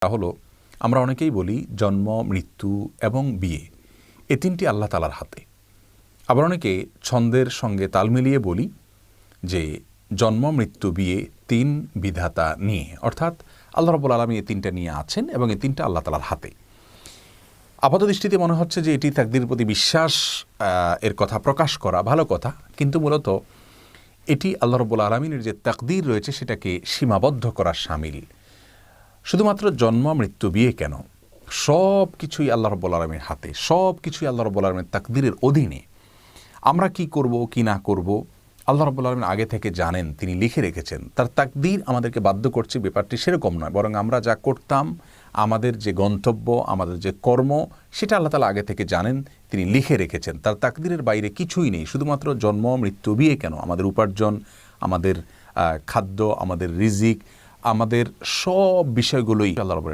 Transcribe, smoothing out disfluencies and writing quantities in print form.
তা হলো আমরা অনেকেই বলি জন্ম, মৃত্যু এবং বিয়ে এ তিনটি আল্লাহ তাআলার হাতে। আবার অনেকে ছন্দের সঙ্গে তাল মিলিয়ে বলি যে জন্ম, মৃত্যু, বিয়ে তিন বিধাতা নিয়ে, অর্থাৎ আল্লাহ রাব্বুল আলামিন এই তিনটা নিয়ে আছেন এবং এই তিনটা আল্লাহ তাআলার হাতে। আপাত দৃষ্টিতে মনে হচ্ছে যে এটি তাকদীরের প্রতি বিশ্বাস এর কথা প্রকাশ করা ভালো কথা, কিন্তু মূলত এটি আল্লাহ রাব্বুল আলামিনের যে তাকদীর রয়েছে সেটাকে সীমাবদ্ধ করার শামিল। শুধুমাত্র জন্ম, মৃত্যু, বিয়ে কেন, সব কিছুই আল্লাহ রাব্বুল আলামিনের হাতে, সব কিছুই আল্লাহ রাব্বুল আলামিনের তাকদীরের অধীনে। আমরা কি করব কি না করব আল্লাহ রাব্বুল আলামিন আগে থেকে জানেন, তিনি লিখে রেখেছেন। তার তাকদীর আমাদেরকে বাধ্য করছে, ব্যাপারটি সেরকম নয়, বরং আমরা যা করতাম, আমাদের যে গন্তব্য, আমাদের যে কর্ম, সেটা আল্লাহ তাআলা আগে থেকে জানেন, তিনি লিখে রেখেছেন। তার তাকদীরের বাইরে কিছুই নেই। শুধুমাত্র জন্ম, মৃত্যু, বিয়ে কেন, আমাদের উপার্জন, আমাদের খাদ্য, আমাদের রিজিক, আমাদের সব বিষয়গুলোই আল্লাহ রাব্বুল